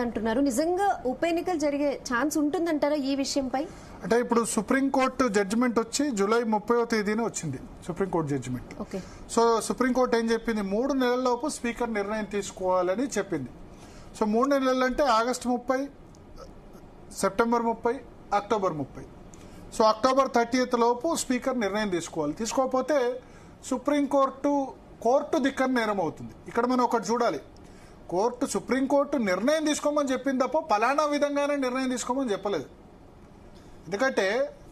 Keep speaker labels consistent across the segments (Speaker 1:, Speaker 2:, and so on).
Speaker 1: అంటున్నారు. నిజంగా ఉప ఎన్నికలు జరిగే ఛాన్స్ ఉంటుందంటారా ఈ విషయంపై?
Speaker 2: అంటే ఇప్పుడు సుప్రీంకోర్టు జడ్జిమెంట్ వచ్చి జూలై 30వ తేదీన వచ్చింది సుప్రీంకోర్టు జడ్జిమెంట్. సో సుప్రీంకోర్టు ఏం చెప్పింది, 3 నెలల్లోపు స్పీకర్ నిర్ణయం తీసుకోవాలని చెప్పింది. సో 3 నెలలు అంటే August 30, September 30, October 30. So October 30th లోపు స్పీకర్ నిర్ణయం తీసుకోవాలి. తీసుకోకపోతే కోర్టు ధిక్కరణ నేరం అవుతుంది. ఇక్కడ మనం ఒకటి చూడాలి, సుప్రీంకోర్టు నిర్ణయం తీసుకోమని చెప్పింది తప్ప పలానా విధంగానే నిర్ణయం తీసుకోమని చెప్పలేదు. ఎందుకంటే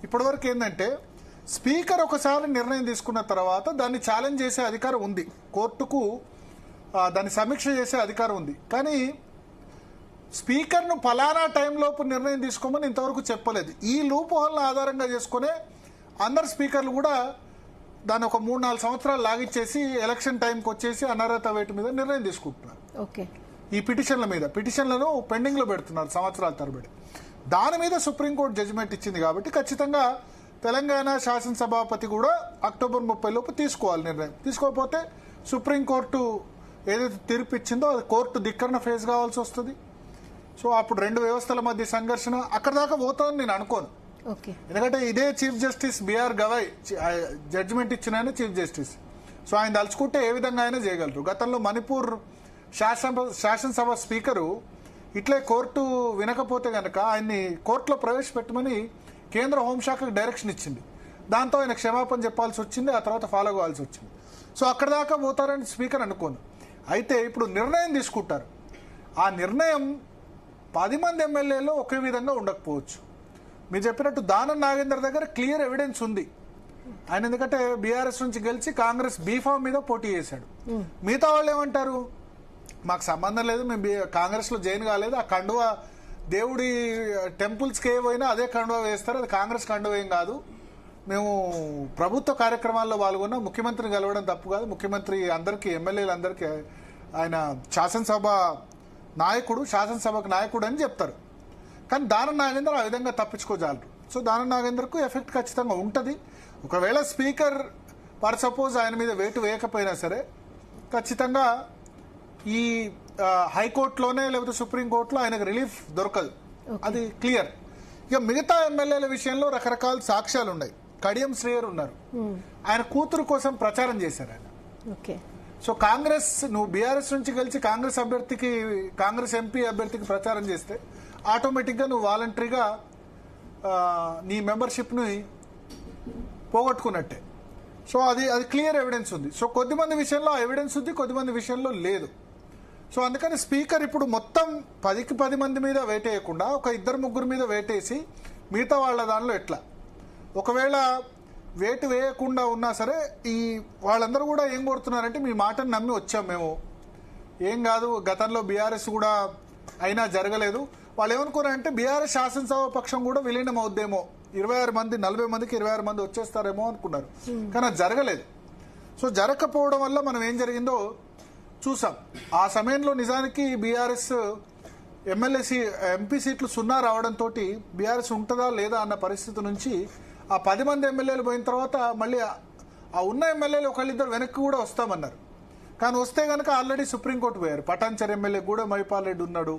Speaker 2: ఇప్పటివరకు ఏంటంటే స్పీకర్ ఒకసారి నిర్ణయం తీసుకున్న తర్వాత దాన్ని ఛాలెంజ్ చేసే అధికారం ఉంది, కోర్టుకు దాన్ని సమీక్ష చేసే అధికారం ఉంది. కానీ స్పీకర్ను పలానా టైంలోపు నిర్ణయం తీసుకోమని ఇంతవరకు చెప్పలేదు. ఈ లూప్ హోల్ని ఆధారంగా చేసుకునే అందరు స్పీకర్లు కూడా దాన్ని ఒక 3-4 సంవత్సరాలు లాగిచ్చేసి ఎలక్షన్ టైంకి వచ్చేసి అనర్హత వేటు మీద నిర్ణయం తీసుకుంటున్నారు. ఈ పిటిషన్లను పెండింగ్ లో పెడుతున్నారు సంవత్సరాల తరబడి. దాని మీద సుప్రీంకోర్టు జడ్జిమెంట్ ఇచ్చింది కాబట్టి ఖచ్చితంగా తెలంగాణ శాసనసభాపతి కూడా అక్టోబర్ 30 లోపు తీసుకోవాలి నిర్ణయం. తీసుకోకపోతే సుప్రీంకోర్టు ఏదైతే తీర్పు ఇచ్చిందో అది కోర్టు ధిక్కరణ ఫేస్ కావాల్సి వస్తుంది. సో అప్పుడు 2 వ్యవస్థల మధ్య సంఘర్షణ అక్కడ దాకా పోతుందని నేను అనుకోను. ఎందుకంటే ఇదే chief justice BR Gavai judgement ఇచ్చిన ఆయన చీఫ్ జస్టిస్. సో ఆయన తలుచుకుంటే ఏ విధంగా అయినా చేయగలరు. గతంలో మణిపూర్ శాసనసభ స్పీకరు ఇట్లే కోర్టు వినకపోతే గనక ఆయన్ని కోర్టులో ప్రవేశపెట్టమని కేంద్ర హోంశాఖకు డైరెక్షన్ ఇచ్చింది. దాంతో ఆయన క్షమాపణ చెప్పాల్సి వచ్చింది, ఆ తర్వాత ఫాలో కావాల్సి వచ్చింది. సో అక్కడ దాకా పోతారని స్పీకర్ అనుకోను. అయితే ఇప్పుడు నిర్ణయం తీసుకుంటారు. ఆ నిర్ణయం 10 మంది ఎమ్మెల్యేలో ఒకే విధంగా ఉండకపోవచ్చు. మీరు చెప్పినట్టు దానం నాగేందర్ దగ్గర క్లియర్ ఎవిడెన్స్ ఉంది. ఆయన ఎందుకంటే బీఆర్ఎస్ నుంచి గెలిచి కాంగ్రెస్ బీఫామ్ మీద పోటీ చేశాడు. మిగతా వాళ్ళు ఏమంటారు, మాకు సంబంధం లేదు, మేము కాంగ్రెస్ లో జాయిన్ కాలేదు, ఆ కండువా దేవుడి టెంపుల్స్కి ఏ పోయినా అదే కండువా వేస్తారు, అది కాంగ్రెస్ కండువా ఏం కాదు, మేము ప్రభుత్వ కార్యక్రమాల్లో పాల్గొన్నా, ముఖ్యమంత్రిని కలవడం తప్పు కాదు, ముఖ్యమంత్రి అందరికీ ఎమ్మెల్యేలందరికీ ఆయన శాసనసభకు నాయకుడు అని చెప్తారు. కానీ దానం నాగేందర్ ఆ విధంగా తప్పించుకోజాలరు. సో దానం నాగేందర్కు ఎఫెక్ట్ ఖచ్చితంగా ఉంటుంది. ఒకవేళ స్పీకర్ ఫర్ సపోజ్ ఆయన మీద వేటు వేయకపోయినా సరే ఖచ్చితంగా ఈ హైకోర్టులోనే లేకపోతే సుప్రీంకోర్టులో ఆయనకు రిలీఫ్ దొరకదు, అది క్లియర్. ఇక మిగతా ఎమ్మెల్యేల విషయంలో రకరకాల సాక్ష్యాలు ఉన్నాయి. కడియం శ్రేయర్ ఉన్నారు, ఆయన కూతురు కోసం ప్రచారం చేశారు ఆయన. సో నువ్వు బీఆర్ఎస్ నుంచి గెలిచి కాంగ్రెస్ ఎంపీ అభ్యర్థికి ప్రచారం చేస్తే ఆటోమేటిక్గా నువ్వు వాలంటరీగా నీ మెంబర్షిప్ని పోగొట్టుకున్నట్టే. సో అది క్లియర్ ఎవిడెన్స్ ఉంది. సో కొద్దిమంది విషయంలో ఎవిడెన్స్ ఉంది, కొద్దిమంది విషయంలో లేదు. సో అందుకని స్పీకర్ ఇప్పుడు మొత్తం 10 మంది మీద వేటేయకుండా ఒక 2-3 మీద వేటేసి మిగతా వాళ్ళ దానిలో ఎట్లా, ఒకవేళ వేటు వేయకుండా ఉన్నా సరే ఈ వాళ్ళందరూ కూడా ఏం కోరుతున్నారంటే మీ మాటను నమ్మి వచ్చాం మేము, ఏం కాదు గతంలో బీఆర్ఎస్ కూడా అయినా జరగలేదు. వాళ్ళు ఏమనుకున్నారంటే బీఆర్ఎస్ శాసనసభ పక్షం కూడా విలీనం అవుద్దేమో, 26 మంది 40 మందికి 26 మంది వచ్చేస్తారేమో అనుకున్నారు. కానీ అది జరగలేదు. సో జరగకపోవడం వల్ల మనం ఏం జరిగిందో చూసాం. ఆ సమయంలో నిజానికి బీఆర్ఎస్ ఎంపీ సీట్లు 0 రావడంతో బీఆర్ఎస్ ఉంటుందా లేదా అన్న పరిస్థితి నుంచి ఆ 10 మంది ఎమ్మెల్యేలు పోయిన తర్వాత మళ్ళీ ఆ ఉన్న ఎమ్మెల్యేలు ఒకళ్ళిద్దరు వెనక్కి కూడా వస్తామన్నారు. కానీ వస్తే కనుక ఆల్రెడీ సుప్రీంకోర్టు పోయారు. పటాన్చర్ ఎమ్మెల్యే గూడెం మైపాల్ రెడ్డి ఉన్నాడు,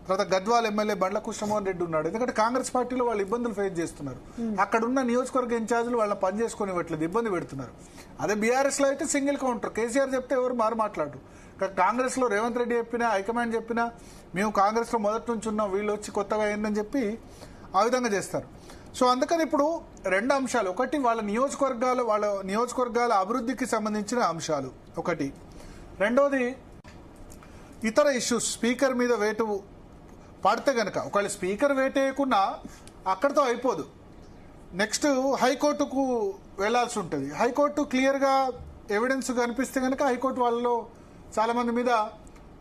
Speaker 2: తర్వాత గద్వాల్ ఎమ్మెల్యే బండ్ల కృష్ణమోహన్ రెడ్డి ఉన్నాడు. ఎందుకంటే కాంగ్రెస్ పార్టీలో వాళ్ళు ఇబ్బందులు ఫేస్ చేస్తున్నారు. అక్కడ ఉన్న నియోజకవర్గ ఇన్ఛార్జీలు వాళ్ళని పని చేసుకుని ఇవ్వట్లేదు, ఇబ్బంది పెడుతున్నారు. అదే బీఆర్ఎస్ లో అయితే సింగిల్ కౌంటర్, కేసీఆర్ చెప్తే ఎవరు మాట్లాడు. కాంగ్రెస్ లో రేవంత్ రెడ్డి చెప్పినా, హైకమాండ్ చెప్పినా మేము కాంగ్రెస్ లో మొదటి నుంచి ఉన్నాం, వీళ్ళు వచ్చి కొత్తగా అయిందని చెప్పి ఆ విధంగా చేస్తారు. సో అందుకని ఇప్పుడు 2 అంశాలు, ఒకటి వాళ్ళ నియోజకవర్గాల అభివృద్ధికి సంబంధించిన అంశాలు ఒకటి, రెండోది ఇతర ఇష్యూస్. స్పీకర్ మీద వేటు పడితే గనక ఒకవేళ స్పీకర్ వేటేయకుండా అక్కడితో అయిపోదు, నెక్స్ట్ హైకోర్టుకు వెళ్లాల్సి ఉంటుంది. హైకోర్టు క్లియర్గా ఎవిడెన్స్ కనిపిస్తే గనక హైకోర్టు వాళ్ళలో చాలా మంది మీద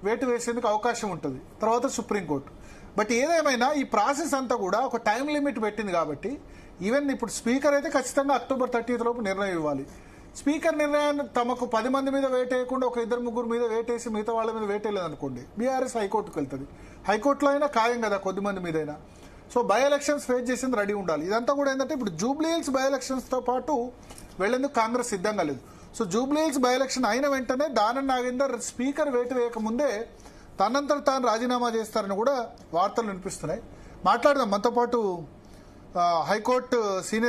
Speaker 2: వేటు వేసేందుకు అవకాశం ఉంటుంది. తర్వాత సుప్రీంకోర్టు. బట్ ఏదేమైనా ఈ ప్రాసెస్ అంతా కూడా ఒక టైం లిమిట్ పెట్టింది కాబట్టి ఈవెన్ ఇప్పుడు స్పీకర్ అయితే ఖచ్చితంగా అక్టోబర్ 30 లోపు నిర్ణయం ఇవ్వాలి. స్పీకర్ నిర్ణయాన్ని తమకు 10 మంది మీద వేటేయకుండా ఒక 2-3 మీద వేటేసి మిగతా వాళ్ళ మీద వేటేయలేదు అనుకోండి, బీఆర్ఎస్ హైకోర్టుకు వెళ్తుంది. హైకోర్టులో అయినా ఖాయం కదా కొద్దిమంది మీద అయినా. సో బై ఎలక్షన్స్ ఫేస్ చేసింది రెడీ ఉండాలి. ఇదంతా కూడా ఏంటంటే ఇప్పుడు జూబ్లీ హిల్స్ బై ఎలక్షన్స్తో పాటు వెళ్లేందుకు కాంగ్రెస్ సిద్ధంగా లేదు. So Jubilee hills by election అయిన వెంటనే దానం నాగేందర్ స్పీకర్ వేటు వేయకముందే తనంతట తాను రాజీనామా చేస్తారని కూడా వార్తలు వినిపిస్తున్నాయి. మాట్లాడదాం. మనతో పాటు హైకోర్టు సీనియర్